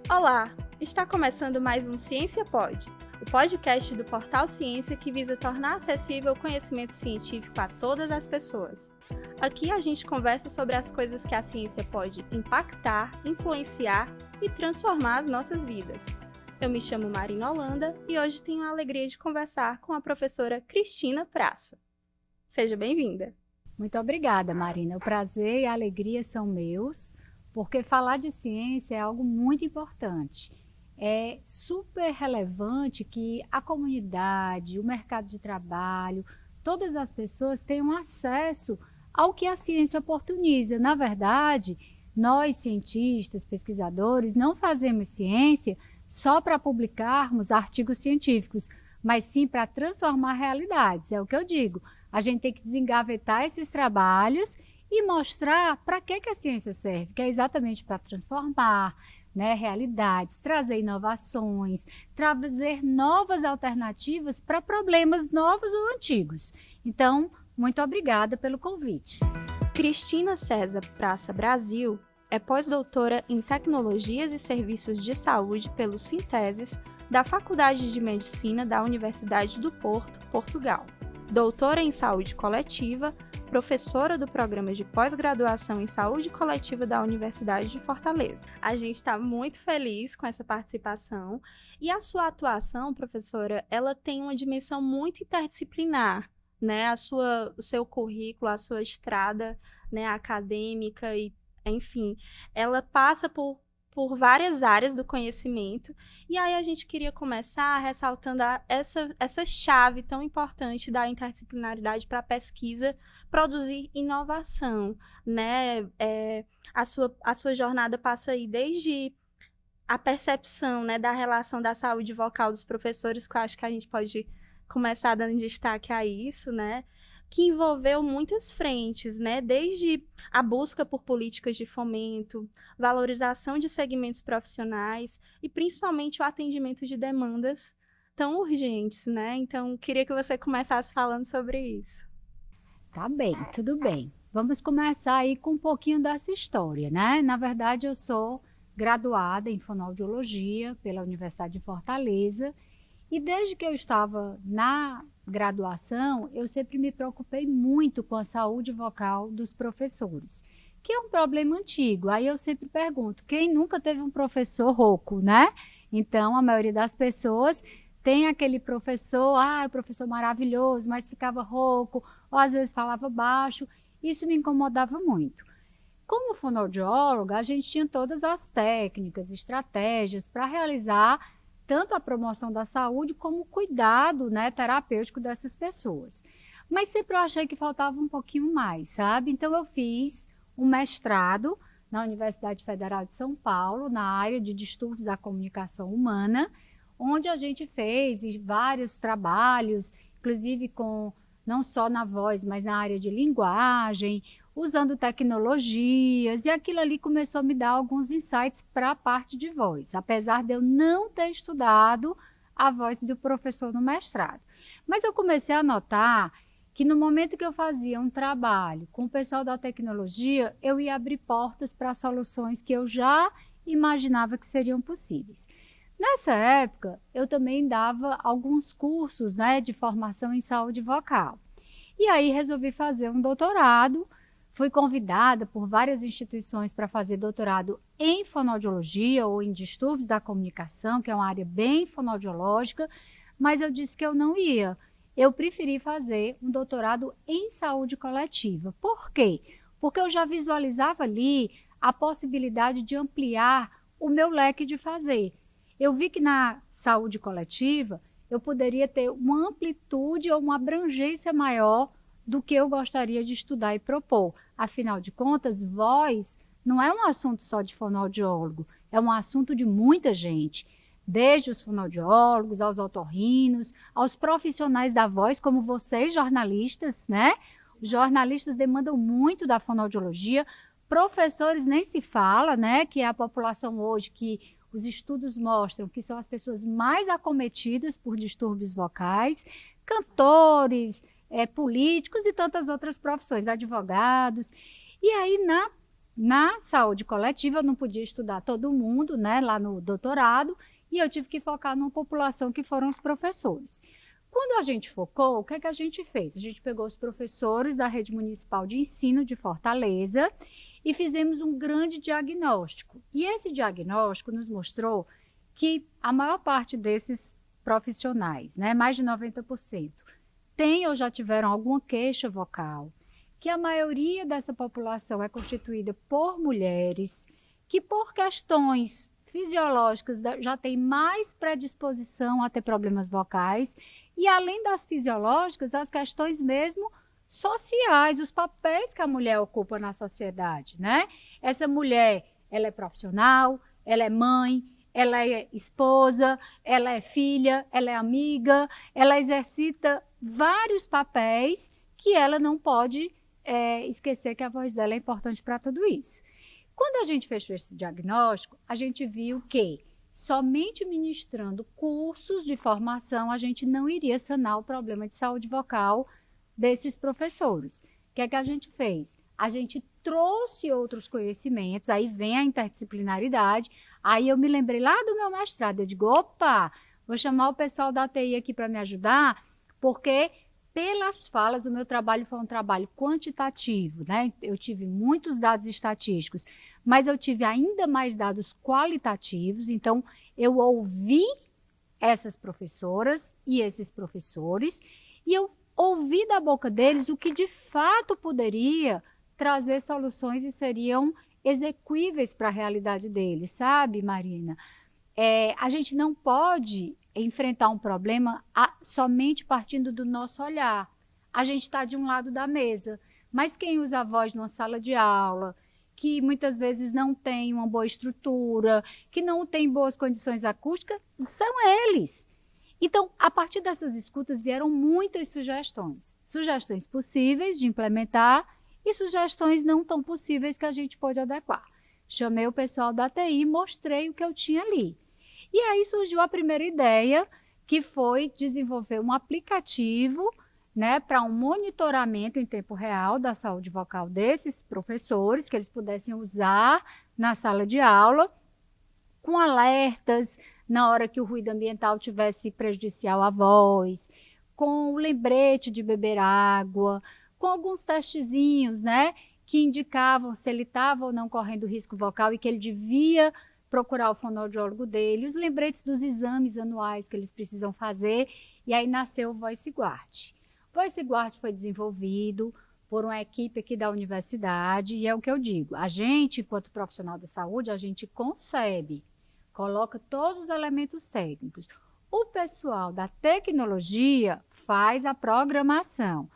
Olá! Está começando mais um Ciência Pod, o podcast do Portal Ciência que visa tornar acessível o conhecimento científico a todas as pessoas. Aqui a gente conversa sobre as coisas que a ciência pode impactar, influenciar e transformar as nossas vidas. Eu me chamo Marina Holanda e hoje tenho a alegria de conversar com a professora Cristina Praça. Seja bem-vinda! Muito obrigada, Marina. O prazer e a alegria são meus, porque falar de ciência é algo muito importante. É super relevante que a comunidade, o mercado de trabalho, todas as pessoas tenham acesso ao que a ciência oportuniza. Na verdade, nós, cientistas, pesquisadores, não fazemos ciência só para publicarmos artigos científicos, mas sim para transformar realidades. É o que eu digo. A gente tem que desengavetar esses trabalhos e mostrar para que a ciência serve, que é exatamente para transformar, né, realidades, trazer inovações, trazer novas alternativas para problemas novos ou antigos. Então, muito obrigada pelo convite. Cristina César Praça Brasil é pós-doutora em Tecnologias e Serviços de Saúde pelo Sinteses da Faculdade de Medicina da Universidade do Porto, Portugal. Doutora em Saúde Coletiva, professora do Programa de Pós-Graduação em Saúde Coletiva da Universidade de Fortaleza. A gente está muito feliz com essa participação e a sua atuação, professora, ela tem uma dimensão muito interdisciplinar, né? O seu currículo, a sua estrada, né, acadêmica e, enfim, ela passa por várias áreas do conhecimento, e aí a gente queria começar ressaltando essa chave tão importante da interdisciplinaridade para a pesquisa produzir inovação, né? A sua jornada passa aí desde a percepção, né, da relação da saúde vocal dos professores, que eu acho que a gente pode começar dando destaque a isso, né? Que envolveu muitas frentes, né? Desde a busca por políticas de fomento, valorização de segmentos profissionais e principalmente o atendimento de demandas tão urgentes, né? Então, queria que você começasse falando sobre isso. Tá bem, tudo bem. Vamos começar aí com um pouquinho dessa história, né? Na verdade, eu sou graduada em fonoaudiologia pela Universidade de Fortaleza e desde que eu estava na graduação, eu sempre me preocupei muito com a saúde vocal dos professores, que é um problema antigo. Aí eu sempre pergunto, quem nunca teve um professor rouco, né? Então, a maioria das pessoas tem aquele professor, o professor maravilhoso, mas ficava rouco, ou às vezes falava baixo. Isso me incomodava muito. Como fonoaudióloga, a gente tinha todas as técnicas, estratégias para realizar tanto a promoção da saúde como o cuidado, né, terapêutico dessas pessoas. Mas sempre eu achei que faltava um pouquinho mais, sabe? Então eu fiz um mestrado na Universidade Federal de São Paulo, na área de distúrbios da comunicação humana, onde a gente fez vários trabalhos, inclusive com não só na voz, mas na área de linguagem, usando tecnologias, e aquilo ali começou a me dar alguns insights para a parte de voz, apesar de eu não ter estudado a voz do professor no mestrado. Mas eu comecei a notar que no momento que eu fazia um trabalho com o pessoal da tecnologia, eu ia abrir portas para soluções que eu já imaginava que seriam possíveis. Nessa época, eu também dava alguns cursos, né, de formação em saúde vocal. E aí resolvi fazer um doutorado. Fui convidada por várias instituições para fazer doutorado em fonoaudiologia ou em distúrbios da comunicação, que é uma área bem fonoaudiológica, mas eu disse que eu não ia. Eu preferi fazer um doutorado em saúde coletiva. Por quê? Porque eu já visualizava ali a possibilidade de ampliar o meu leque de fazer. Eu vi que na saúde coletiva eu poderia ter uma amplitude ou uma abrangência maior do que eu gostaria de estudar e propor. Afinal de contas, voz não é um assunto só de fonoaudiólogo, é um assunto de muita gente, desde os fonoaudiólogos, aos otorrinos, aos profissionais da voz, como vocês, jornalistas, né? Os jornalistas demandam muito da fonoaudiologia, professores nem se fala, né? Que é a população hoje que os estudos mostram que são as pessoas mais acometidas por distúrbios vocais, cantores, políticos e tantas outras profissões, advogados. E aí, na Na saúde coletiva, eu não podia estudar todo mundo, né, lá no doutorado, e eu tive que focar numa população que foram os professores. Quando a gente focou, o que é que a gente fez? A gente pegou os professores da Rede Municipal de Ensino de Fortaleza e fizemos um grande diagnóstico. E esse diagnóstico nos mostrou que a maior parte desses profissionais, né, mais de 90%, tem ou já tiveram alguma queixa vocal, que a maioria dessa população é constituída por mulheres, que por questões fisiológicas já tem mais predisposição a ter problemas vocais, e além das fisiológicas, as questões mesmo sociais, os papéis que a mulher ocupa na sociedade, né? Essa mulher, ela é profissional, ela é mãe, ela é esposa, ela é filha, ela é amiga, ela exercita vários papéis que ela não pode esquecer que a voz dela é importante para tudo isso. Quando a gente fechou esse diagnóstico, a gente viu que somente ministrando cursos de formação a gente não iria sanar o problema de saúde vocal desses professores. O que é que a gente fez? A gente trouxe outros conhecimentos, aí vem a interdisciplinaridade, aí eu me lembrei lá do meu mestrado, eu digo, opa, vou chamar o pessoal da TI aqui para me ajudar, porque pelas falas, o meu trabalho foi um trabalho quantitativo, né? Eu tive muitos dados estatísticos, mas eu tive ainda mais dados qualitativos, então eu ouvi essas professoras e esses professores, e eu ouvi da boca deles o que de fato poderia trazer soluções e seriam exequíveis para a realidade deles, sabe, Marina? A gente não pode enfrentar um problema somente partindo do nosso olhar. A gente está de um lado da mesa, mas quem usa a voz numa sala de aula, que muitas vezes não tem uma boa estrutura, que não tem boas condições acústicas, são eles. Então, a partir dessas escutas vieram muitas sugestões. Sugestões possíveis de implementar e sugestões não tão possíveis que a gente pode adequar. Chamei o pessoal da TI e mostrei o que eu tinha ali. E aí surgiu a primeira ideia, que foi desenvolver um aplicativo, né, para um monitoramento em tempo real da saúde vocal desses professores, que eles pudessem usar na sala de aula, com alertas na hora que o ruído ambiental tivesse prejudicial à voz, com o lembrete de beber água, com alguns testezinhos, né, que indicavam se ele estava ou não correndo risco vocal e que ele devia procurar o fonoaudiólogo dele, os lembretes dos exames anuais que eles precisam fazer, e aí nasceu o VoiceGuard. O VoiceGuard foi desenvolvido por uma equipe aqui da universidade, e é o que eu digo, a gente, enquanto profissional da saúde, a gente concebe, coloca todos os elementos técnicos. O pessoal da tecnologia faz a programação.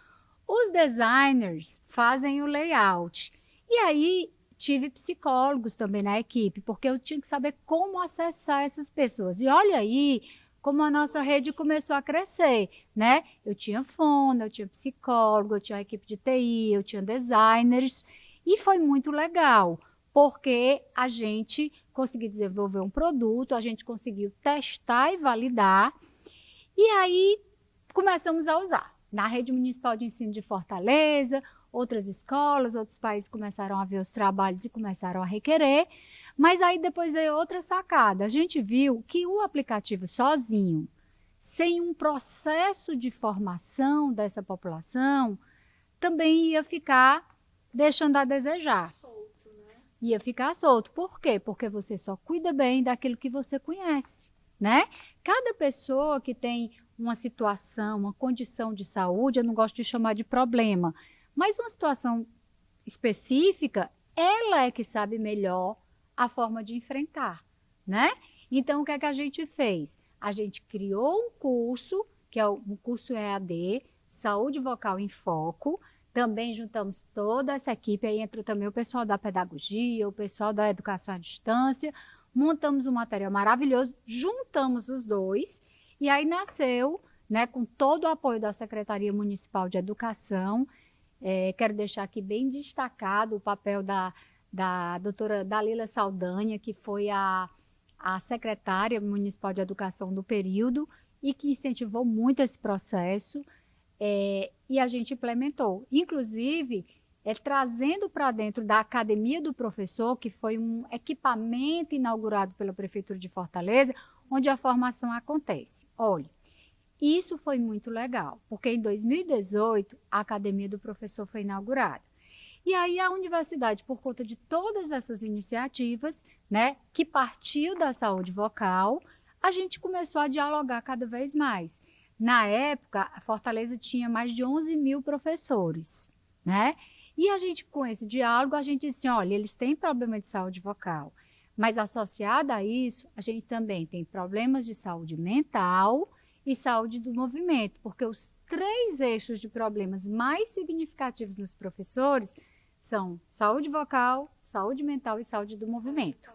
Os designers fazem o layout. E aí, tive psicólogos também na equipe, porque eu tinha que saber como acessar essas pessoas. E olha aí como a nossa rede começou a crescer, né? Eu tinha fono, eu tinha psicólogo, eu tinha a equipe de TI, eu tinha designers, e foi muito legal, porque a gente conseguiu desenvolver um produto, a gente conseguiu testar e validar, e aí começamos a usar. Na Rede Municipal de Ensino de Fortaleza, outras escolas, outros países começaram a ver os trabalhos e começaram a requerer, mas aí depois veio outra sacada. A gente viu que o aplicativo sozinho, sem um processo de formação dessa população, também ia ficar deixando a desejar. Solto, né? Ia ficar solto. Por quê? Porque você só cuida bem daquilo que você conhece, né? Cada pessoa que tem uma situação, uma condição de saúde, eu não gosto de chamar de problema, mas uma situação específica, ela é que sabe melhor a forma de enfrentar, né? Então, o que é que a gente fez? A gente criou um curso, que é um curso EAD, Saúde Vocal em Foco. Também juntamos toda essa equipe, aí entra também o pessoal da pedagogia, o pessoal da educação à distância, montamos um material maravilhoso, juntamos os dois, e aí nasceu, né, com todo o apoio da Secretaria Municipal de Educação. Quero deixar aqui bem destacado o papel da doutora Dalila Saldanha, que foi a secretária municipal de educação do período e que incentivou muito esse processo, e a gente implementou. Inclusive, trazendo para dentro da Academia do Professor, que foi um equipamento inaugurado pela Prefeitura de Fortaleza, onde a formação acontece. Olha, isso foi muito legal, porque em 2018 a Academia do Professor foi inaugurada. E aí a universidade, por conta de todas essas iniciativas, né, que partiu da saúde vocal, a gente começou a dialogar cada vez mais. Na época, a Fortaleza tinha mais de 11 mil professores, né? E a gente, com esse diálogo, a gente disse, olha, eles têm problema de saúde vocal, mas associado a isso, a gente também tem problemas de saúde mental e saúde do movimento, porque os 3 eixos de problemas mais significativos nos professores são saúde vocal, saúde mental e saúde do movimento.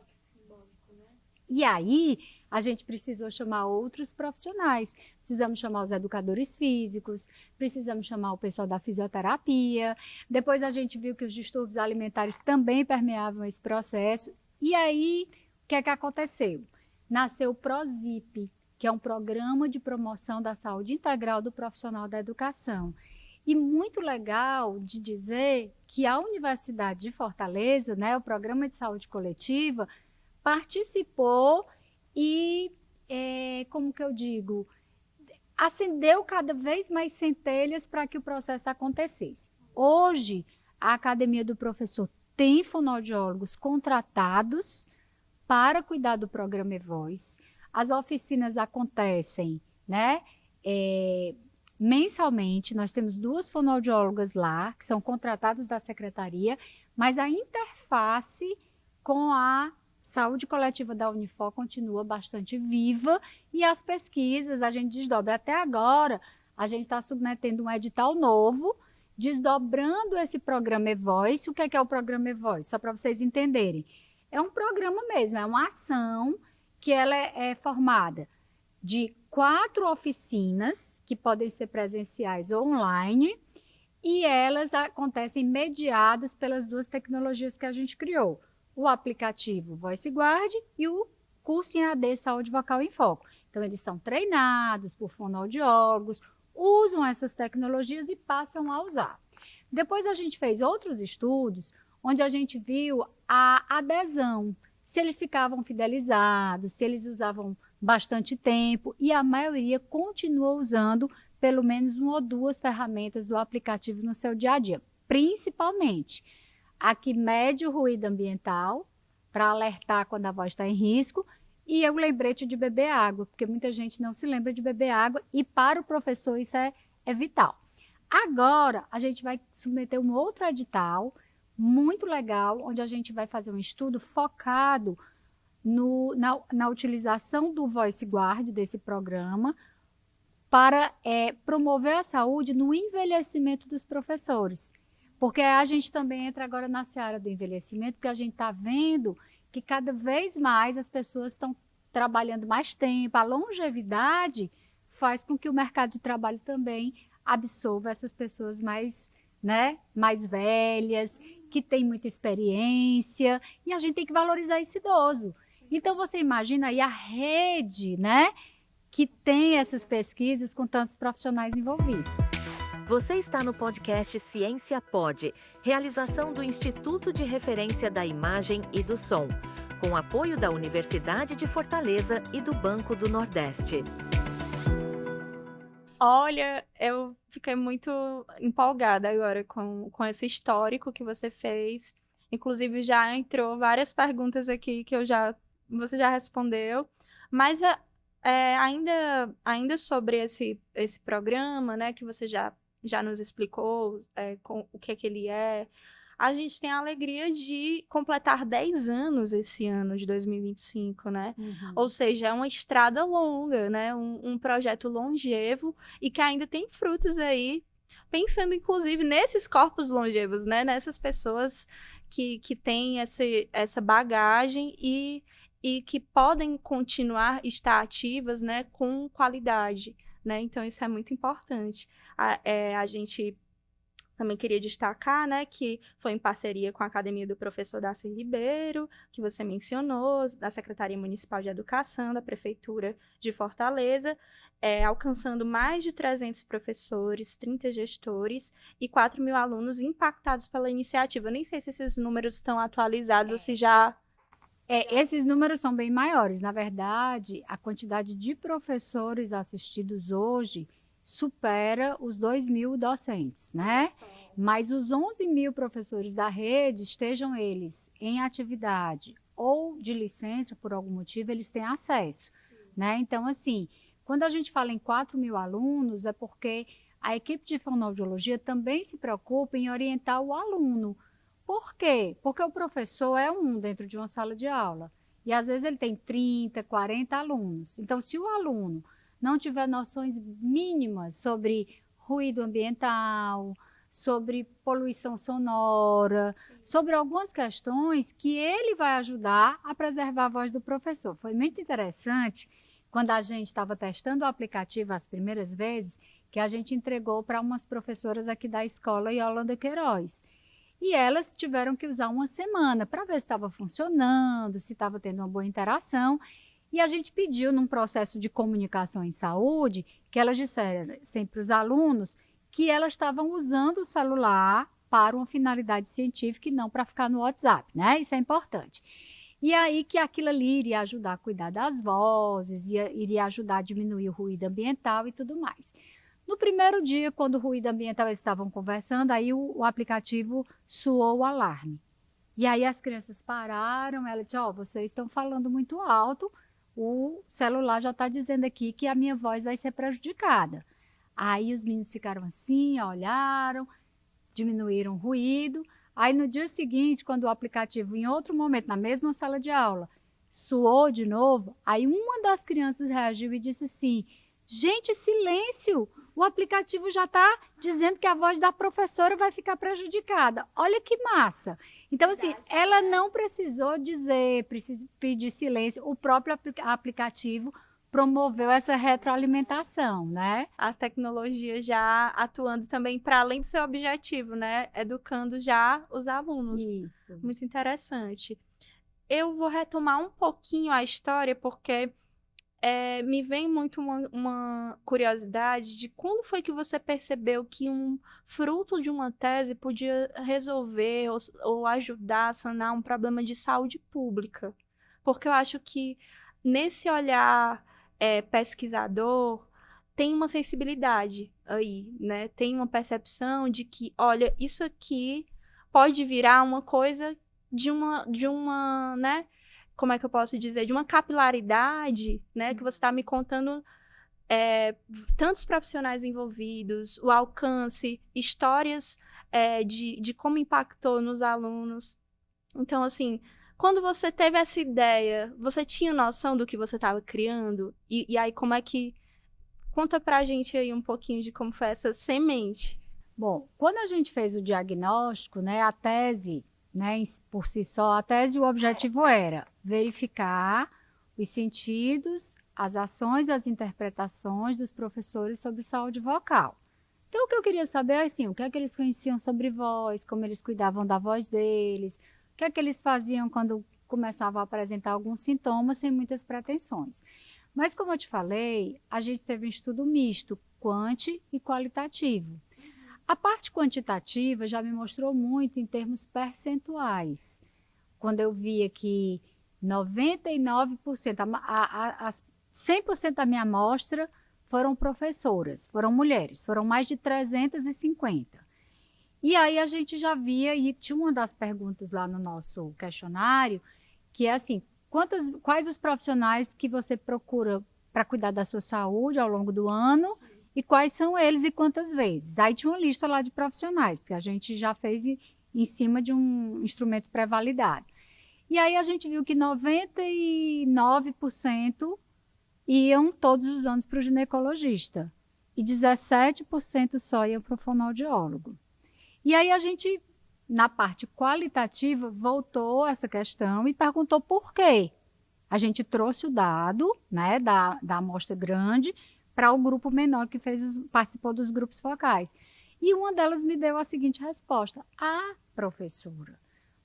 E aí, a gente precisou chamar outros profissionais. Precisamos chamar os educadores físicos, precisamos chamar o pessoal da fisioterapia. Depois a gente viu que os distúrbios alimentares também permeavam esse processo. E aí, o que é que aconteceu? Nasceu o PROSIP, que é um programa de promoção da saúde integral do profissional da educação. E muito legal de dizer que a Universidade de Fortaleza, né, o Programa de Saúde Coletiva, participou e, como que eu digo, acendeu cada vez mais centelhas para que o processo acontecesse. Hoje, a Academia do Professor tem fonoaudiólogos contratados para cuidar do programa eVoz. As oficinas acontecem, né, mensalmente. Nós temos 2 fonoaudiólogas lá, que são contratadas da secretaria, mas a interface com a saúde coletiva da Unifor continua bastante viva e as pesquisas a gente desdobra. Até agora, a gente está submetendo um edital novo, desdobrando esse programa eVoz. O que é o programa eVoz? Só para vocês entenderem. É um programa mesmo, é uma ação que ela é formada de 4 oficinas, que podem ser presenciais ou online, e elas acontecem mediadas pelas 2 tecnologias que a gente criou. O aplicativo VoiceGuard e o curso em AD Saúde Vocal em Foco. Então, eles são treinados por fonoaudiólogos, usam essas tecnologias e passam a usar. Depois a gente fez outros estudos, onde a gente viu a adesão, se eles ficavam fidelizados, se eles usavam bastante tempo, e a maioria continuou usando pelo menos 1 ou 2 ferramentas do aplicativo no seu dia a dia, principalmente a que mede o ruído ambiental, para alertar quando a voz está em risco, e o lembrete de beber água, porque muita gente não se lembra de beber água, e para o professor isso é vital. Agora, a gente vai submeter um outro edital, muito legal, onde a gente vai fazer um estudo focado na utilização do VoiceGuard, desse programa, para promover a saúde no envelhecimento dos professores. Porque a gente também entra agora na seara do envelhecimento, porque a gente está vendo que cada vez mais as pessoas estão trabalhando mais tempo. A longevidade faz com que o mercado de trabalho também absorva essas pessoas mais, né, mais velhas, que têm muita experiência, e a gente tem que valorizar esse idoso. Então, você imagina aí a rede, né, que tem essas pesquisas com tantos profissionais envolvidos. Você está no podcast Ciência Pod, realização do Instituto de Referência da Imagem e do Som, com apoio da Universidade de Fortaleza e do Banco do Nordeste. Olha, eu fiquei muito empolgada agora com esse histórico que você fez. Inclusive, já entrou várias perguntas aqui que você já respondeu. Mas ainda sobre esse programa, né, que você já nos explicou o que é que ele é, a gente tem a alegria de completar 10 anos esse ano de 2025, né? Uhum. Ou seja, é uma estrada longa, né? Um projeto longevo e que ainda tem frutos aí, pensando inclusive nesses corpos longevos, né? Nessas pessoas que têm essa bagagem e que podem continuar estar ativas, né? Com qualidade, né? Então, isso é muito importante. A gente Também queria destacar, né, que foi em parceria com a Academia do Professor Darcy Ribeiro, que você mencionou, da Secretaria Municipal de Educação, da Prefeitura de Fortaleza, alcançando mais de 300 professores, 30 gestores e 4 mil alunos impactados pela iniciativa. Eu nem sei se esses números estão atualizados ou se já... Esses números são bem maiores. Na verdade, a quantidade de professores assistidos hoje supera os 2 mil docentes, né? Mas os 11 mil professores da rede, estejam eles em atividade ou de licença por algum motivo, eles têm acesso, né? Então, assim, quando a gente fala em 4 mil alunos, é porque a equipe de fonoaudiologia também se preocupa em orientar o aluno. Por quê? Porque o professor é um dentro de uma sala de aula e às vezes ele tem 30, 40 alunos. Então, se o aluno não tiver noções mínimas sobre ruído ambiental, sobre poluição sonora, sobre algumas questões que ele vai ajudar a preservar a voz do professor. Foi muito interessante quando a gente estava testando o aplicativo as primeiras vezes, que a gente entregou para umas professoras aqui da escola Yolanda Queiroz. E elas tiveram que usar uma semana para ver se estava funcionando, se estava tendo uma boa interação. E a gente pediu, num processo de comunicação em saúde, que elas dissessem para os alunos que elas estavam usando o celular para uma finalidade científica e não para ficar no WhatsApp, né? Isso é importante. E aí que aquilo ali iria ajudar a cuidar das vozes, iria ajudar a diminuir o ruído ambiental e tudo mais. No primeiro dia, quando o ruído ambiental eles estavam conversando, aí o aplicativo soou o alarme. E aí as crianças pararam, ela disse, vocês estão falando muito alto, o celular já está dizendo aqui que a minha voz vai ser prejudicada. Aí os meninos ficaram assim, olharam, diminuíram o ruído. Aí no dia seguinte, quando o aplicativo, em outro momento, na mesma sala de aula, soou de novo, aí uma das crianças reagiu e disse assim, gente, silêncio! O aplicativo já está dizendo que a voz da professora vai ficar prejudicada. Olha que massa! Então, assim, ela não precisou pedir silêncio. O próprio aplicativo promoveu essa retroalimentação, né? A tecnologia já atuando também para além do seu objetivo, né? Educando já os alunos. Isso. Muito interessante. Eu vou retomar um pouquinho a história, porque me vem muito uma curiosidade de quando foi que você percebeu que um fruto de uma tese podia resolver ou ajudar a sanar um problema de saúde pública. Porque eu acho que nesse olhar pesquisador tem uma sensibilidade aí, né? Tem uma percepção de que, olha, isso aqui pode virar uma coisa de uma, né? Como é que eu posso dizer, de uma capilaridade, né, que você está me contando tantos profissionais envolvidos, o alcance, histórias de como impactou nos alunos. Então, assim, quando você teve essa ideia, você tinha noção do que você estava criando? E aí, como é que... Conta pra gente aí um pouquinho de como foi essa semente. Bom, quando a gente fez o diagnóstico, né, a tese... Né, por si só, a tese, o objetivo era verificar os sentidos, as ações, as interpretações dos professores sobre saúde vocal. Então, o que eu queria saber é assim, o que é que eles conheciam sobre voz, como eles cuidavam da voz deles, o que é que eles faziam quando começavam a apresentar alguns sintomas sem muitas pretensões. Mas, como eu te falei, a gente teve um estudo misto, quanti e qualitativo. A parte quantitativa já me mostrou muito em termos percentuais. Quando eu via que 99%, 100% da minha amostra foram professoras, foram mulheres, foram mais de 350. E aí a gente já via, e tinha uma das perguntas lá no nosso questionário, que é assim, quais os profissionais que você procura para cuidar da sua saúde ao longo do ano, e quais são eles e quantas vezes. Aí tinha uma lista lá de profissionais, porque a gente já fez em cima de um instrumento pré-validado. E aí a gente viu que 99% iam todos os anos para o ginecologista e 17% só iam para o fonoaudiólogo. E aí a gente, na parte qualitativa, voltou essa questão e perguntou por quê. A gente trouxe o dado, né, da amostra grande para o grupo menor que participou dos grupos focais. E uma delas me deu a seguinte resposta: professora,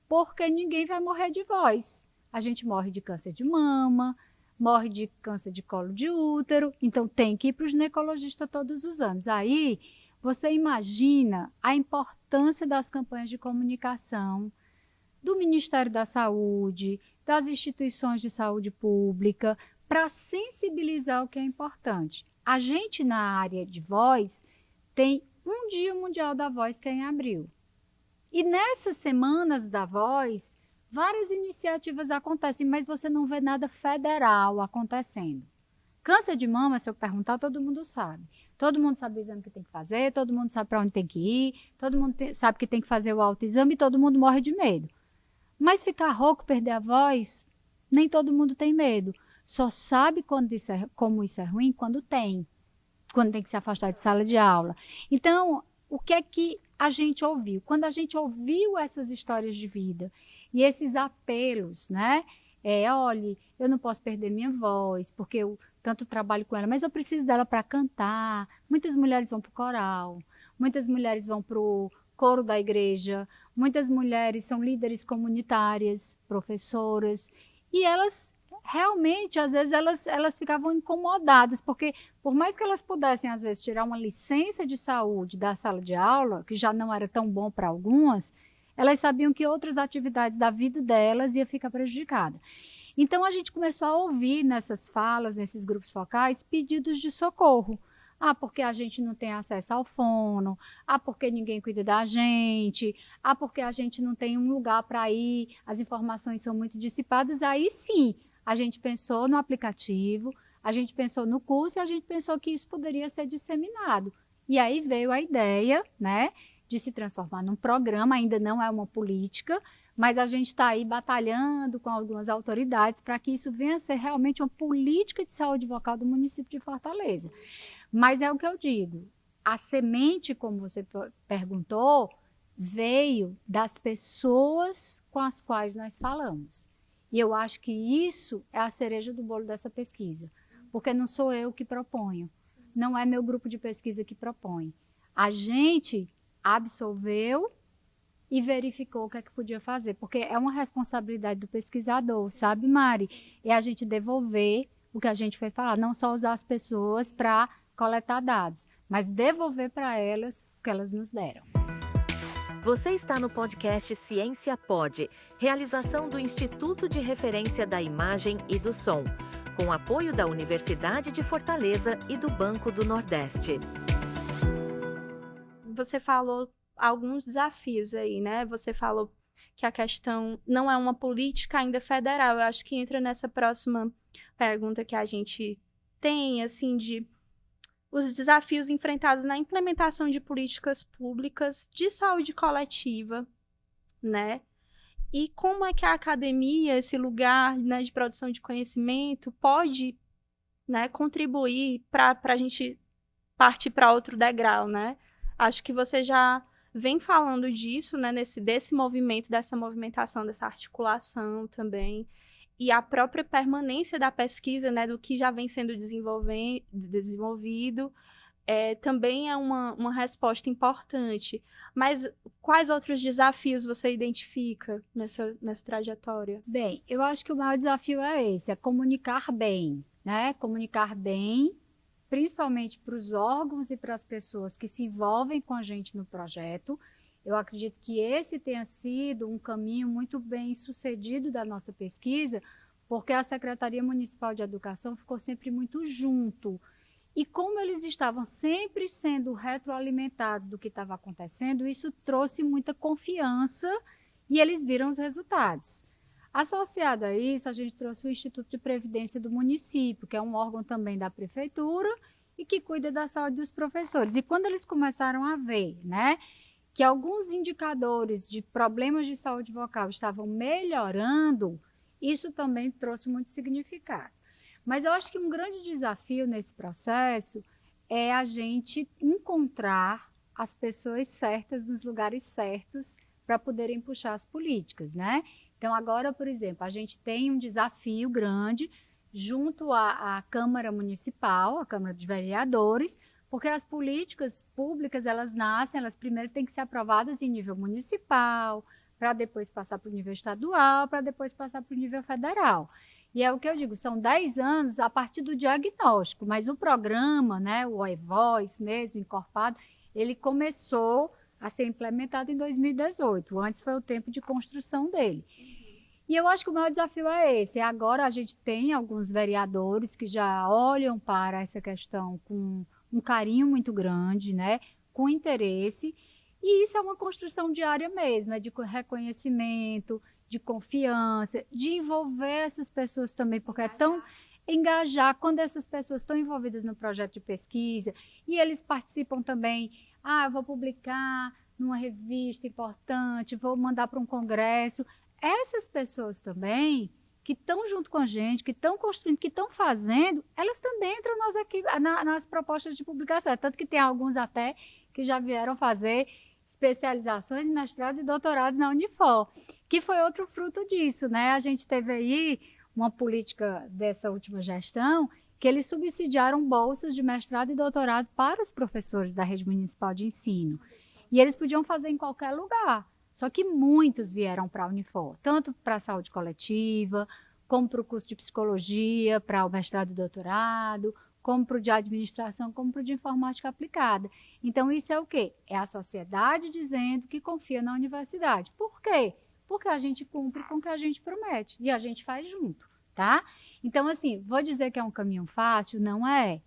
porque ninguém vai morrer de voz. A gente morre de câncer de mama, morre de câncer de colo de útero, então tem que ir para o ginecologista todos os anos. Aí você imagina a importância das campanhas de comunicação do Ministério da Saúde, das instituições de saúde pública, para sensibilizar o que é importante. A gente, na área de voz, tem um Dia Mundial da Voz, que é em abril. E nessas semanas da voz, várias iniciativas acontecem, mas você não vê nada federal acontecendo. Câncer de mama, se eu perguntar, todo mundo sabe. Todo mundo sabe o exame que tem que fazer, todo mundo sabe para onde tem que ir, todo mundo sabe que tem que fazer o autoexame e todo mundo morre de medo. Mas ficar rouco, perder a voz, nem todo mundo tem medo. Só sabe como isso é ruim quando tem que se afastar de sala de aula. Então, o que é que a gente ouviu? Quando a gente ouviu essas histórias de vida e esses apelos, né? Olha, eu não posso perder minha voz, porque eu tanto trabalho com ela, mas eu preciso dela para cantar. Muitas mulheres vão para o coral, muitas mulheres vão para o coro da igreja, muitas mulheres são líderes comunitárias, professoras, e elas realmente, às vezes, elas ficavam incomodadas, porque por mais que elas pudessem, às vezes, tirar uma licença de saúde da sala de aula, que já não era tão bom para algumas, elas sabiam que outras atividades da vida delas ia ficar prejudicada. Então, a gente começou a ouvir nessas falas, nesses grupos focais, pedidos de socorro. Porque a gente não tem acesso ao fono, porque ninguém cuida da gente, porque a gente não tem um lugar para ir, as informações são muito dissipadas. Aí sim, a gente pensou no aplicativo, a gente pensou no curso e a gente pensou que isso poderia ser disseminado. E aí veio a ideia, né, de se transformar num programa, ainda não é uma política, mas a gente está aí batalhando com algumas autoridades para que isso venha a ser realmente uma política de saúde vocal do município de Fortaleza. Mas é o que eu digo, a semente, como você perguntou, veio das pessoas com as quais nós falamos. E eu acho que isso é a cereja do bolo dessa pesquisa, porque não sou eu que proponho, não é meu grupo de pesquisa que propõe. A gente absorveu e verificou o que é que podia fazer, porque é uma responsabilidade do pesquisador, sabe, Mari? É a gente devolver o que a gente foi falar, não só usar as pessoas para coletar dados, mas devolver para elas o que elas nos deram. Você está no podcast Ciência Pode, realização do Instituto de Referência da Imagem e do Som, com apoio da Universidade de Fortaleza e do Banco do Nordeste. Você falou alguns desafios aí, né? Você falou que a questão não é uma política ainda federal. Eu acho que entra nessa próxima pergunta que a gente tem, assim, de os desafios enfrentados na implementação de políticas públicas de saúde coletiva, né? E como é que a academia, esse lugar, né, de produção de conhecimento, pode, né, contribuir para a gente partir para outro degrau, né? Acho que você já vem falando disso, né, desse movimento, dessa movimentação, dessa articulação também, e a própria permanência da pesquisa, né, do que já vem sendo desenvolvido, também é uma resposta importante. Mas quais outros desafios você identifica nessa trajetória? Bem, eu acho que o maior desafio é esse, é comunicar bem, né? Comunicar bem, principalmente para os órgãos e para as pessoas que se envolvem com a gente no projeto. Eu acredito que esse tenha sido um caminho muito bem sucedido da nossa pesquisa, porque a Secretaria Municipal de Educação ficou sempre muito junto. E como eles estavam sempre sendo retroalimentados do que estava acontecendo, isso trouxe muita confiança e eles viram os resultados. Associado a isso, a gente trouxe o Instituto de Previdência do município, que é um órgão também da prefeitura e que cuida da saúde dos professores. E quando eles começaram a ver, né, que alguns indicadores de problemas de saúde vocal estavam melhorando, isso também trouxe muito significado. Mas eu acho que um grande desafio nesse processo é a gente encontrar as pessoas certas nos lugares certos para poderem puxar as políticas, né? Então, agora, por exemplo, a gente tem um desafio grande junto à Câmara Municipal, a Câmara dos Vereadores, Porque as políticas públicas, elas nascem, elas primeiro têm que ser aprovadas em nível municipal, para depois passar para o nível estadual, para depois passar para o nível federal. E é o que eu digo, são 10 anos a partir do diagnóstico, mas o programa, né, o iVoice mesmo, encorpado, ele começou a ser implementado em 2018, antes foi o tempo de construção dele. E eu acho que o maior desafio é esse, agora a gente tem alguns vereadores que já olham para essa questão com um carinho muito grande, né, com interesse, e isso é uma construção diária mesmo, é de reconhecimento, de confiança, de envolver essas pessoas também, porque é tão engajar quando essas pessoas estão envolvidas no projeto de pesquisa e eles participam também, eu vou publicar numa revista importante, vou mandar para um congresso. Essas pessoas também, que estão junto com a gente, que estão construindo, que estão fazendo, elas também entram nas propostas de publicação, tanto que tem alguns até que já vieram fazer especializações, mestrados e doutorados na Unifor, que foi outro fruto disso, né? A gente teve aí uma política dessa última gestão que eles subsidiaram bolsas de mestrado e doutorado para os professores da rede municipal de ensino. E eles podiam fazer em qualquer lugar, só que muitos vieram para a Unifor, tanto para a saúde coletiva, como para o curso de psicologia, para o mestrado e doutorado, como para o de administração, como para o de informática aplicada. Então, isso é o quê? É a sociedade dizendo que confia na universidade. Por quê? Porque a gente cumpre com o que a gente promete e a gente faz junto, tá? Então, assim, vou dizer que é um caminho fácil? Não é,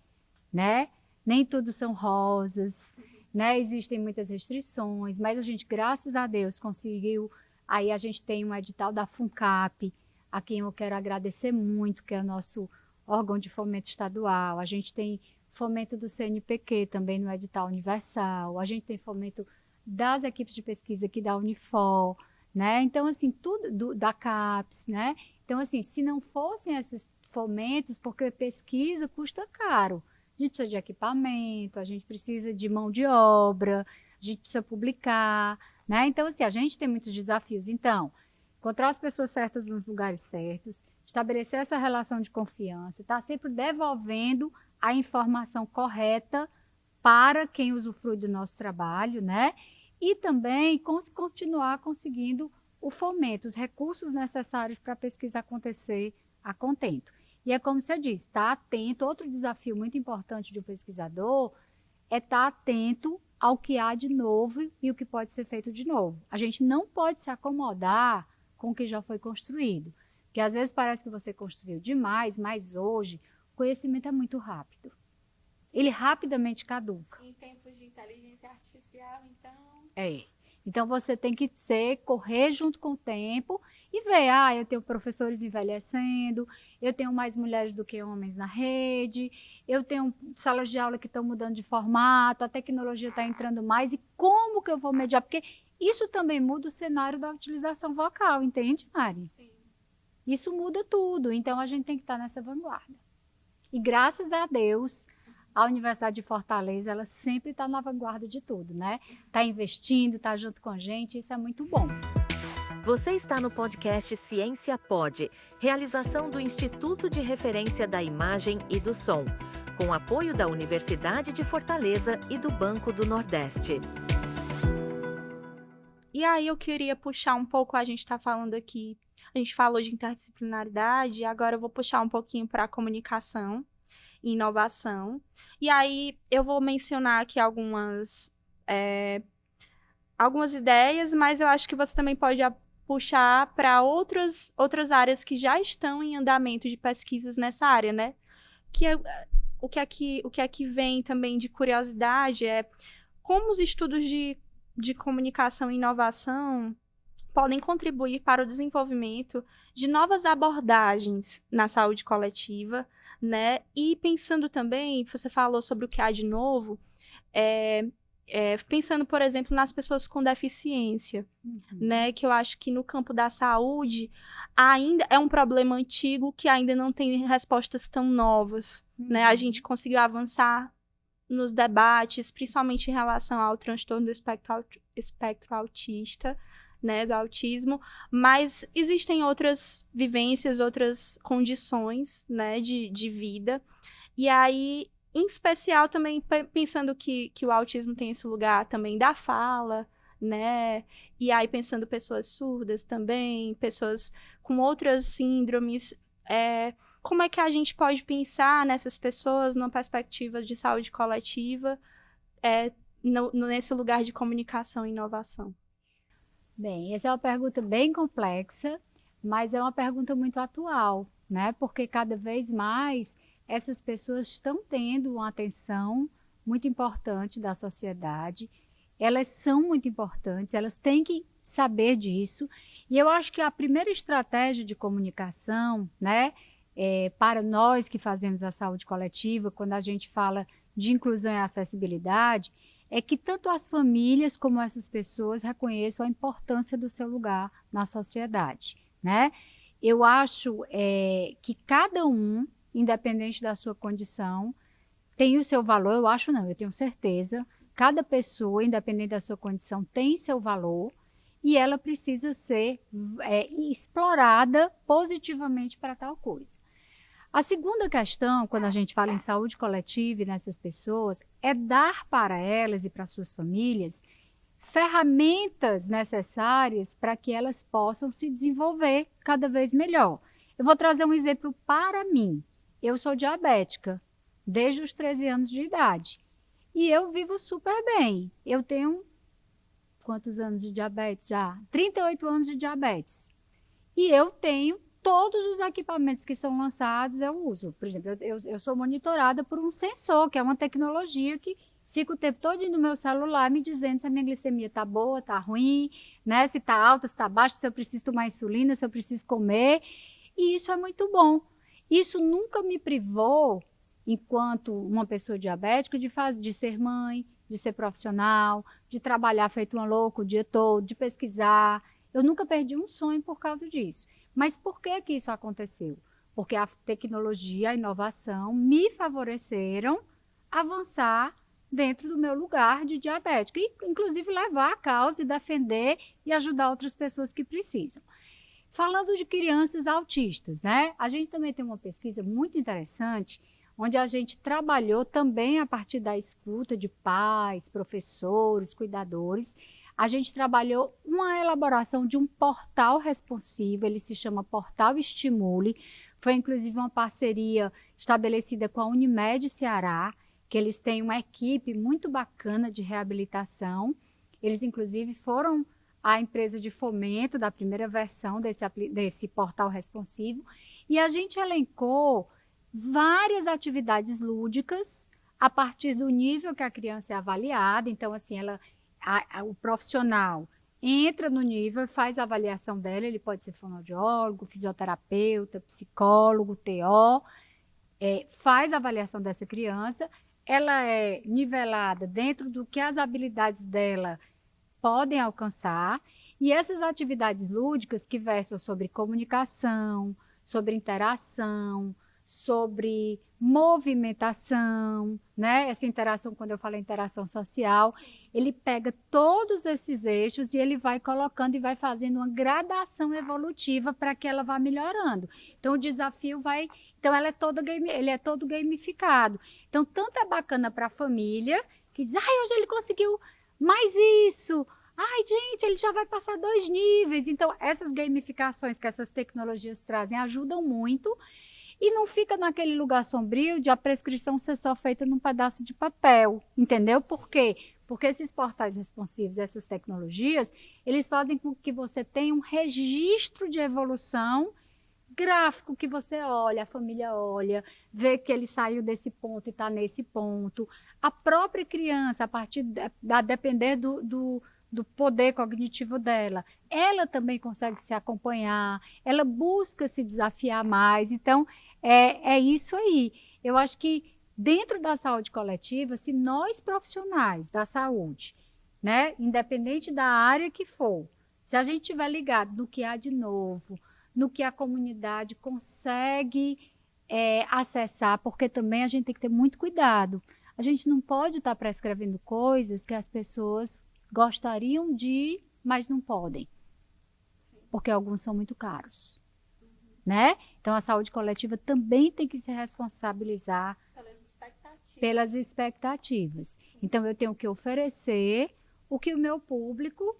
né? Nem tudo são rosas, né? Existem muitas restrições, mas a gente, graças a Deus, conseguiu. Aí a gente tem um edital da FUNCAP, a quem eu quero agradecer muito, que é o nosso órgão de fomento estadual. A gente tem fomento do CNPq também no edital universal. A gente tem fomento das equipes de pesquisa aqui da Unifor, né? Então, assim, tudo da CAPES, né? Então, assim, se não fossem esses fomentos, porque pesquisa custa caro. A gente precisa de equipamento, a gente precisa de mão de obra, a gente precisa publicar, né? Então, assim, a gente tem muitos desafios. Então, encontrar as pessoas certas nos lugares certos, estabelecer essa relação de confiança, estar sempre devolvendo a informação correta para quem usufrui do nosso trabalho, né? E também continuar conseguindo o fomento, os recursos necessários para a pesquisa acontecer a contento. E é como você disse, estar atento, outro desafio muito importante de um pesquisador é estar atento ao que há de novo e o que pode ser feito de novo. A gente não pode se acomodar com o que já foi construído, porque às vezes parece que você construiu demais, mas hoje o conhecimento é muito rápido. Ele rapidamente caduca. Em tempos de inteligência artificial, então... Então você tem que correr junto com o tempo e ver, eu tenho professores envelhecendo, eu tenho mais mulheres do que homens na rede, eu tenho salas de aula que estão mudando de formato, a tecnologia está entrando mais, e como que eu vou mediar? Porque isso também muda o cenário da utilização vocal, entende, Mari? Sim. Isso muda tudo, então a gente tem que estar nessa vanguarda. E graças a Deus, a Universidade de Fortaleza, ela sempre está na vanguarda de tudo, né? Está investindo, está junto com a gente, isso é muito bom. Você está no podcast Ciência Pode, realização do Instituto de Referência da Imagem e do Som, com apoio da Universidade de Fortaleza e do Banco do Nordeste. E aí eu queria puxar um pouco, a gente está falando aqui, a gente falou de interdisciplinaridade, agora eu vou puxar um pouquinho para a comunicação e inovação. E aí eu vou mencionar aqui algumas ideias, mas eu acho que você também pode puxar para outras áreas que já estão em andamento de pesquisas nessa área, né? O que aqui vem também de curiosidade é como os estudos de comunicação e inovação podem contribuir para o desenvolvimento de novas abordagens na saúde coletiva, né? E pensando também, você falou sobre o que há de novo, pensando, por exemplo, nas pessoas com deficiência, né? Que eu acho que no campo da saúde ainda é um problema antigo que ainda não tem respostas tão novas, né? A gente conseguiu avançar nos debates, principalmente em relação ao transtorno do espectro autista, né, do autismo, mas existem outras vivências, outras condições, né, de vida, e aí Em especial também pensando que o autismo tem esse lugar também da fala, né? E aí pensando pessoas surdas também, pessoas com outras síndromes, como é que a gente pode pensar nessas pessoas numa perspectiva de saúde coletiva, nesse lugar de comunicação e inovação? Bem, essa é uma pergunta bem complexa, mas é uma pergunta muito atual, né? Porque cada vez mais essas pessoas estão tendo uma atenção muito importante da sociedade. Elas são muito importantes, elas têm que saber disso. E eu acho que a primeira estratégia de comunicação, né, para nós que fazemos a saúde coletiva, quando a gente fala de inclusão e acessibilidade, é que tanto as famílias como essas pessoas reconheçam a importância do seu lugar na sociedade, né? Eu acho que cada um, independente da sua condição, tem o seu valor. Eu acho não, eu tenho certeza. Cada pessoa, independente da sua condição, tem seu valor e ela precisa ser explorada positivamente para tal coisa. A segunda questão, quando a gente fala em saúde coletiva e nessas pessoas, é dar para elas e para suas famílias ferramentas necessárias para que elas possam se desenvolver cada vez melhor. Eu vou trazer um exemplo para mim. Eu sou diabética desde os 13 anos de idade e eu vivo super bem. Eu tenho quantos anos de diabetes já? 38 anos de diabetes. E eu tenho todos os equipamentos que são lançados, eu uso. Por exemplo, eu sou monitorada por um sensor, que é uma tecnologia que fica o tempo todo no meu celular me dizendo se a minha glicemia está boa, está ruim, né? Se está alta, se está baixa, se eu preciso tomar insulina, se eu preciso comer. E isso é muito bom. Isso nunca me privou, enquanto uma pessoa diabética, de ser mãe, de ser profissional, de trabalhar feito uma louca o dia todo, de pesquisar. Eu nunca perdi um sonho por causa disso. Mas por que que isso aconteceu? Porque a tecnologia, a inovação me favoreceram avançar dentro do meu lugar de diabética e, inclusive, levar a causa e defender e ajudar outras pessoas que precisam. Falando de crianças autistas, né? A gente também tem uma pesquisa muito interessante, onde a gente trabalhou também a partir da escuta de pais, professores, cuidadores. A gente trabalhou uma elaboração de um portal responsivo, ele se chama Portal Estimule. Foi inclusive uma parceria estabelecida com a Unimed Ceará, que eles têm uma equipe muito bacana de reabilitação. Eles inclusive foram a empresa de fomento da primeira versão desse portal responsivo. E a gente elencou várias atividades lúdicas a partir do nível que a criança é avaliada. Então, assim, o profissional entra no nível, faz a avaliação dela, ele pode ser fonoaudiólogo, fisioterapeuta, psicólogo, TO, faz a avaliação dessa criança, ela é nivelada dentro do que as habilidades dela podem alcançar, e essas atividades lúdicas que versam sobre comunicação, sobre interação, sobre movimentação, né? Essa interação, quando eu falo interação social, ele pega todos esses eixos e ele vai colocando e vai fazendo uma gradação evolutiva para que ela vá melhorando. Então, o desafio vai... Então, ele é todo gamificado. Então, tanto é bacana para a família, que diz, ai, hoje ele conseguiu mais isso. Ai, gente, ele já vai passar 2 níveis. Então, essas gamificações que essas tecnologias trazem ajudam muito. E não fica naquele lugar sombrio de a prescrição ser só feita num pedaço de papel, entendeu? Por quê? Porque esses portais responsivos, essas tecnologias, eles fazem com que você tenha um registro de evolução gráfico, que você olha, a família olha, vê que ele saiu desse ponto e está nesse ponto. A própria criança, a partir da depender do poder cognitivo dela, ela também consegue se acompanhar, ela busca se desafiar mais. Então, é isso aí. Eu acho que dentro da saúde coletiva, se nós profissionais da saúde, né, independente da área que for, se a gente estiver ligado no que há de novo, no que a comunidade consegue acessar, porque também a gente tem que ter muito cuidado. A gente não pode estar prescrevendo coisas que as pessoas gostariam de, mas não podem, porque alguns são muito caros, né? Então, a saúde coletiva também tem que se responsabilizar pelas expectativas. Então, eu tenho que oferecer o que o meu público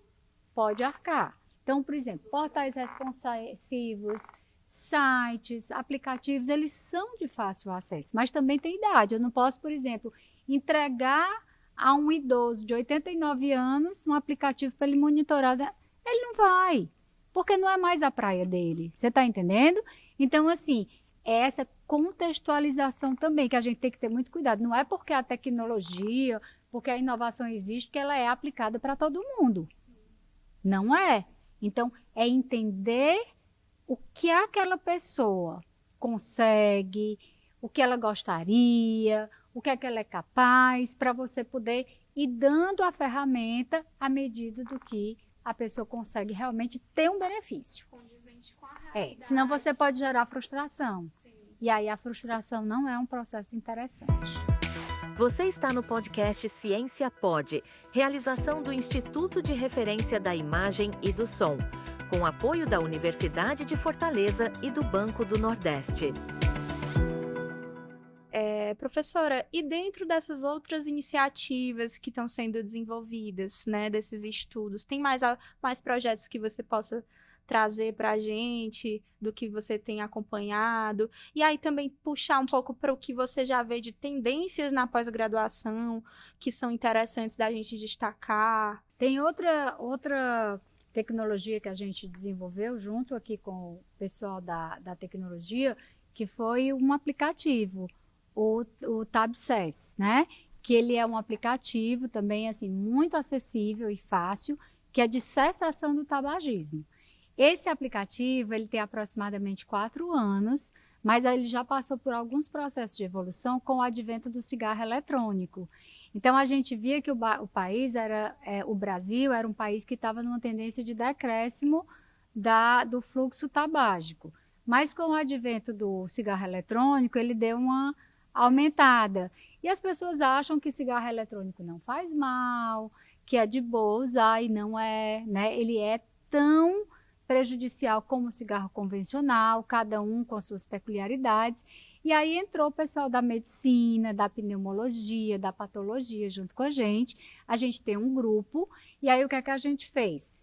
pode arcar. Então, por exemplo, portais responsivos, sites, aplicativos, eles são de fácil acesso, mas também tem idade. Eu não posso, por exemplo, entregar a um idoso de 89 anos um aplicativo para ele monitorar. Ele não vai, porque não é mais a praia dele. Você está entendendo? Então, assim, é essa contextualização também que a gente tem que ter muito cuidado. Não é porque a tecnologia, porque a inovação existe, que ela é aplicada para todo mundo. Não é. Então, é entender o que aquela pessoa consegue, o que ela gostaria, o que é que ela é capaz, para você poder ir dando a ferramenta à medida do que a pessoa consegue realmente ter um benefício. Condizente com a realidade. Senão você pode gerar frustração. Sim. E aí a frustração não é um processo interessante. Você está no podcast Ciência Pode, realização do Instituto de Referência da Imagem e do Som, com apoio da Universidade de Fortaleza e do Banco do Nordeste. Professora, e dentro dessas outras iniciativas que estão sendo desenvolvidas, né, desses estudos, tem mais projetos que você possa trazer para a gente, do que você tem acompanhado? E aí também puxar um pouco para o que você já vê de tendências na pós-graduação, que são interessantes da gente destacar. Tem outra tecnologia que a gente desenvolveu junto aqui com o pessoal da tecnologia, que foi um aplicativo, o TabSess, né? Que ele é um aplicativo também assim muito acessível e fácil, que é de cessação do tabagismo. Esse aplicativo ele tem aproximadamente 4 anos, mas ele já passou por alguns processos de evolução com o advento do cigarro eletrônico. Então a gente via que o Brasil era um país que estava numa tendência de decréscimo do fluxo tabágico. Mas com o advento do cigarro eletrônico, ele deu uma aumentada. E as pessoas acham que cigarro eletrônico não faz mal, que é de boa usar, e não é, né? Ele é tão prejudicial como o cigarro convencional, cada um com suas peculiaridades. E aí entrou o pessoal da medicina, da pneumologia, da patologia junto com a gente. A gente tem um grupo, e aí o que é que a gente fez?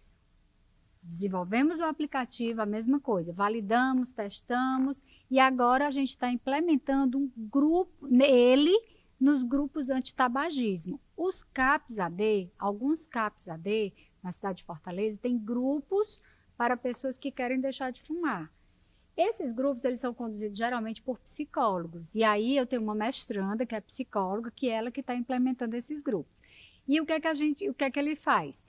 Desenvolvemos o aplicativo, a mesma coisa, validamos, testamos, e agora a gente está implementando um grupo nele, nos grupos antitabagismo. Os CAPS-AD, alguns CAPS-AD, na cidade de Fortaleza, tem grupos para pessoas que querem deixar de fumar. Esses grupos, eles são conduzidos geralmente por psicólogos, e aí eu tenho uma mestranda, que é psicóloga, que é ela que está implementando esses grupos. E o que é que ele faz?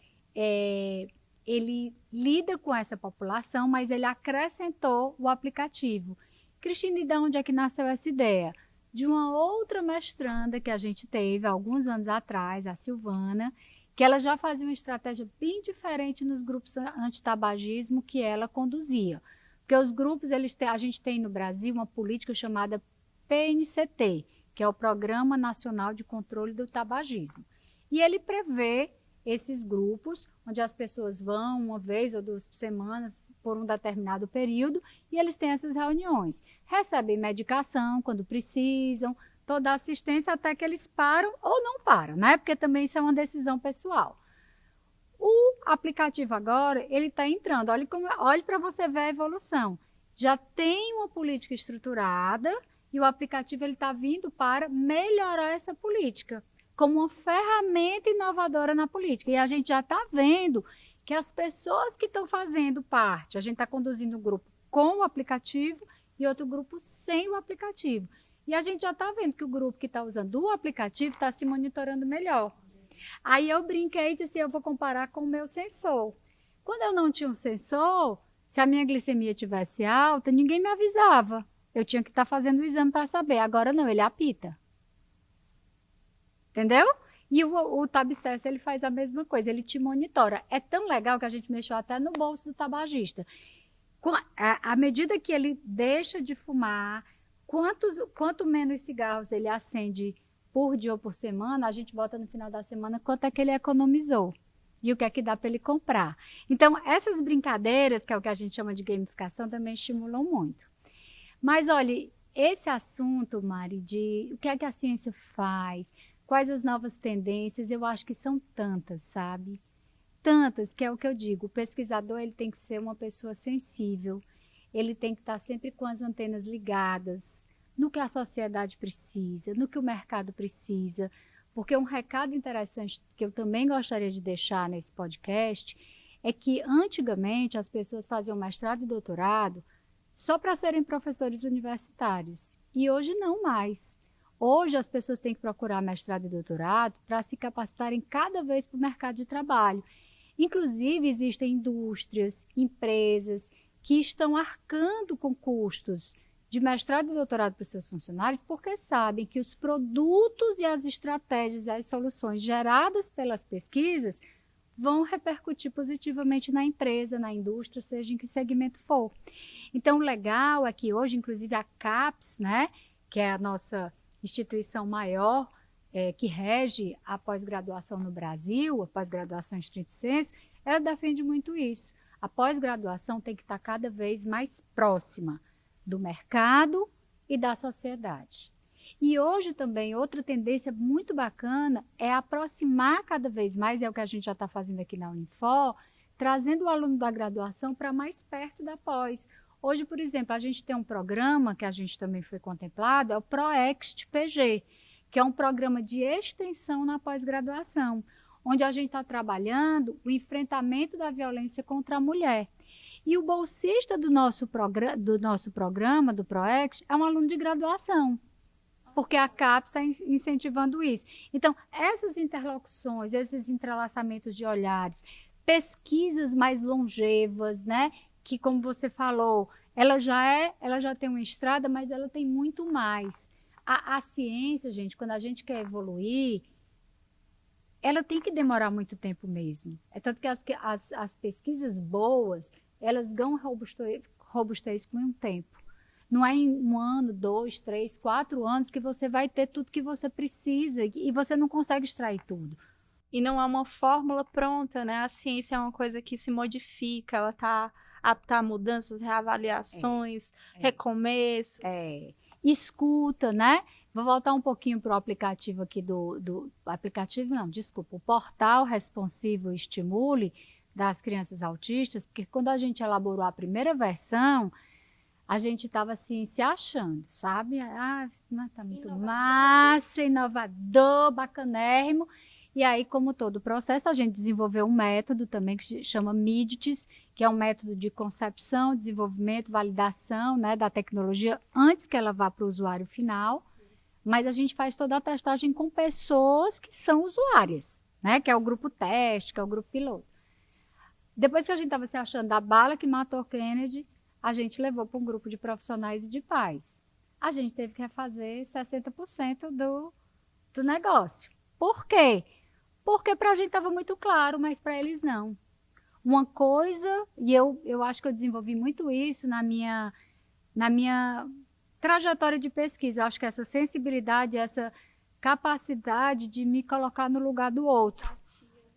Ele lida com essa população, mas ele acrescentou o aplicativo. Cristina, de onde é que nasceu essa ideia? De uma outra mestranda que a gente teve há alguns anos atrás, a Silvana, que ela já fazia uma estratégia bem diferente nos grupos antitabagismo que ela conduzia. Porque os grupos, a gente tem no Brasil uma política chamada PNCT, que é o Programa Nacional de Controle do Tabagismo. E ele prevê esses grupos, onde as pessoas vão uma vez ou 2 por semana por um determinado período, e eles têm essas reuniões. Recebem medicação quando precisam, toda a assistência até que eles param ou não param, né? Porque também isso é uma decisão pessoal. O aplicativo agora, ele está entrando, olhe para você ver a evolução. Já tem uma política estruturada e o aplicativo está vindo para melhorar essa política, como uma ferramenta inovadora na política. E a gente já está vendo que as pessoas que estão fazendo parte, a gente está conduzindo um grupo com o aplicativo e outro grupo sem o aplicativo. E a gente já está vendo que o grupo que está usando o aplicativo está se monitorando melhor. Aí eu brinquei e disse, eu vou comparar com o meu sensor. Quando eu não tinha um sensor, se a minha glicemia tivesse alta, ninguém me avisava. Eu tinha que estar fazendo o exame para saber. Agora não, ele apita. Entendeu? E o TabSess, ele faz a mesma coisa, ele te monitora. É tão legal que a gente mexeu até no bolso do tabagista. À medida que ele deixa de fumar, quanto menos cigarros ele acende por dia ou por semana, a gente bota no final da semana quanto é que ele economizou e o que é que dá para ele comprar. Então, essas brincadeiras, que é o que a gente chama de gamificação, também estimulam muito. Mas, olha, esse assunto, Mari, de o que é que a ciência faz, quais as novas tendências, eu acho que são tantas, sabe? Tantas, que é o que eu digo, o pesquisador ele tem que ser uma pessoa sensível, ele tem que estar sempre com as antenas ligadas no que a sociedade precisa, no que o mercado precisa, porque um recado interessante que eu também gostaria de deixar nesse podcast é que antigamente as pessoas faziam mestrado e doutorado só para serem professores universitários, e hoje não mais. Hoje as pessoas têm que procurar mestrado e doutorado para se capacitarem cada vez para o mercado de trabalho. Inclusive, existem indústrias, empresas que estão arcando com custos de mestrado e doutorado para os seus funcionários porque sabem que os produtos e as estratégias e as soluções geradas pelas pesquisas vão repercutir positivamente na empresa, na indústria, seja em que segmento for. Então, o legal é que hoje, inclusive, a CAPES, né, que é a nossa instituição maior, que rege a pós-graduação no Brasil, a pós-graduação em estrito senso, ela defende muito isso. A pós-graduação tem que estar cada vez mais próxima do mercado e da sociedade. E hoje também outra tendência muito bacana é aproximar cada vez mais, é o que a gente já está fazendo aqui na Unifor, trazendo o aluno da graduação para mais perto da pós. Hoje, por exemplo, a gente tem um programa que a gente também foi contemplado, é o ProExt-PG, que é um programa de extensão na pós-graduação, onde a gente está trabalhando o enfrentamento da violência contra a mulher. E o bolsista do nosso programa, do ProExt, é um aluno de graduação, porque a CAPES está incentivando isso. Então, essas interlocuções, esses entrelaçamentos de olhares, pesquisas mais longevas, né? Que, como você falou, ela já tem uma estrada, mas ela tem muito mais. A ciência, gente, quando a gente quer evoluir, ela tem que demorar muito tempo mesmo. É tanto que as pesquisas boas, elas ganham robustez com um tempo. Não é em 1 ano, 2, 3, 4 anos que você vai ter tudo que você precisa e você não consegue extrair tudo. E não é uma fórmula pronta, né? A ciência é uma coisa que se modifica, ela está apta a mudanças, reavaliações, recomeços. Escuta, né? Vou voltar um pouquinho para o aplicativo aqui o portal Responsivo Estimule das crianças autistas, porque quando a gente elaborou a primeira versão, a gente estava assim, se achando, sabe? Tá muito massa, inovador, bacanérrimo. E aí, como todo o processo, a gente desenvolveu um método também que se chama MIDITS, que é um método de concepção, desenvolvimento, validação, né, da tecnologia antes que ela vá para o usuário final. Mas a gente faz toda a testagem com pessoas que são usuárias, né, que é o grupo teste, que é o grupo piloto. Depois que a gente estava se achando da bala que matou Kennedy, a gente levou para um grupo de profissionais e de pais. A gente teve que refazer 60% do negócio. Por quê? Porque para a gente estava muito claro, mas para eles não. Uma coisa, e eu acho que eu desenvolvi muito isso na minha trajetória de pesquisa, eu acho que essa sensibilidade, essa capacidade de me colocar no lugar do outro.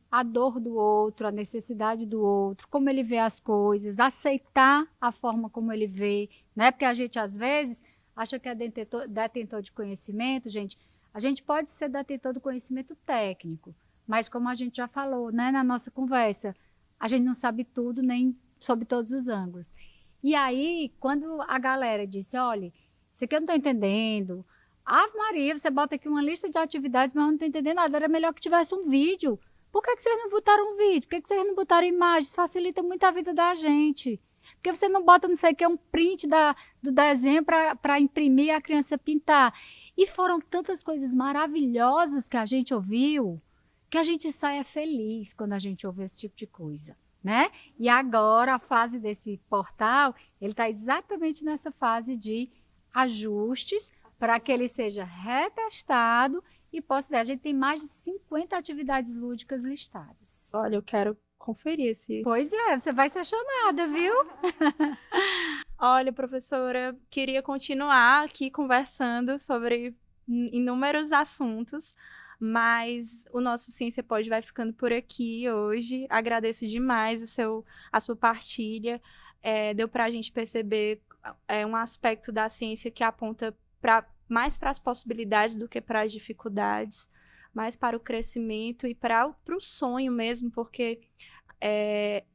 A dor do outro, a necessidade do outro, como ele vê as coisas, aceitar a forma como ele vê, né? Porque a gente, às vezes, acha que é detentor de conhecimento, gente. A gente pode ser detentor do conhecimento técnico, mas como a gente já falou, né, na nossa conversa, a gente não sabe tudo, nem sob todos os ângulos. E aí, quando a galera disse, olha, isso aqui eu não estou entendendo, Ave Maria, você bota aqui uma lista de atividades, mas eu não estou entendendo nada, era melhor que tivesse um vídeo. Por que vocês não botaram um vídeo? Por que vocês não botaram imagens? Facilita muito a vida da gente. Por que você não bota, não sei o que, um print do desenho para imprimir e a criança pintar? E foram tantas coisas maravilhosas que a gente ouviu, que a gente sai feliz quando a gente ouve esse tipo de coisa, né? E agora, a fase desse portal, ele está exatamente nessa fase de ajustes para que ele seja retestado e possa... A gente tem mais de 50 atividades lúdicas listadas. Olha, eu quero conferir esse... Pois é, você vai ser chamada, viu? Olha, professora, queria continuar aqui conversando sobre inúmeros assuntos, mas o nosso Ciência Pod vai ficando por aqui hoje. Agradeço demais a sua partilha. deu para a gente perceber um aspecto da ciência que aponta mais para as possibilidades do que para as dificuldades, mais para o crescimento e para o sonho mesmo, porque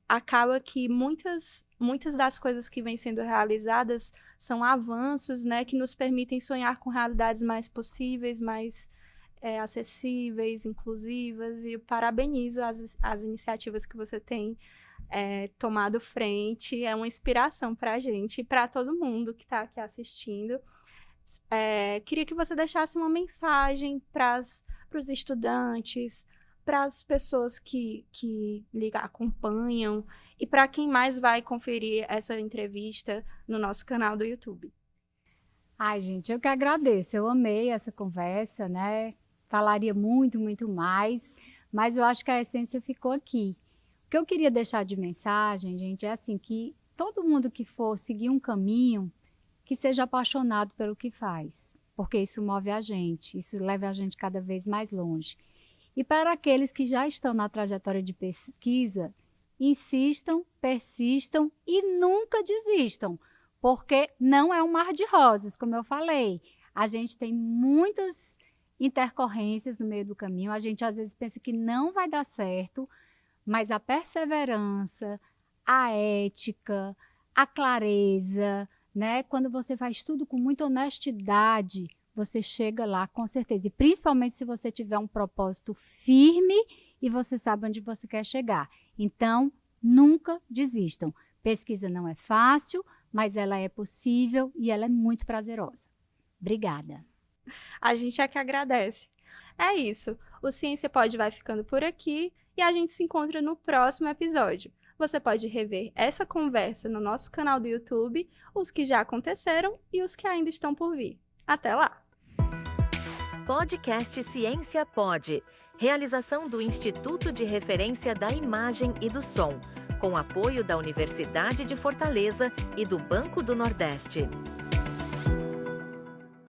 acaba que muitas das coisas que vêm sendo realizadas são avanços, né, que nos permitem sonhar com realidades mais possíveis, mais acessíveis, inclusivas, e eu parabenizo as iniciativas que você tem tomado frente. É uma inspiração para a gente e para todo mundo que está aqui assistindo. Queria que você deixasse uma mensagem para os estudantes, para as pessoas que lhe acompanham e para quem mais vai conferir essa entrevista no nosso canal do YouTube. Ai, gente, eu que agradeço. Eu amei essa conversa, né? Falaria muito, muito mais, mas eu acho que a essência ficou aqui. O que eu queria deixar de mensagem, gente, é assim, que todo mundo que for seguir um caminho, que seja apaixonado pelo que faz, porque isso move a gente, isso leva a gente cada vez mais longe. E para aqueles que já estão na trajetória de pesquisa, insistam, persistam e nunca desistam, porque não é um mar de rosas, como eu falei. A gente tem muitas intercorrências no meio do caminho, a gente às vezes pensa que não vai dar certo, mas a perseverança, a ética, a clareza, né? Quando você faz tudo com muita honestidade, você chega lá com certeza. E principalmente se você tiver um propósito firme e você sabe onde você quer chegar. Então, nunca desistam. Pesquisa não é fácil, mas ela é possível e ela é muito prazerosa. Obrigada. A gente é que agradece. É isso. O Ciência Pod vai ficando por aqui e a gente se encontra no próximo episódio. Você pode rever essa conversa no nosso canal do YouTube, os que já aconteceram e os que ainda estão por vir. Até lá! Podcast Ciência Pod. Realização do Instituto de Referência da Imagem e do Som, com apoio da Universidade de Fortaleza e do Banco do Nordeste.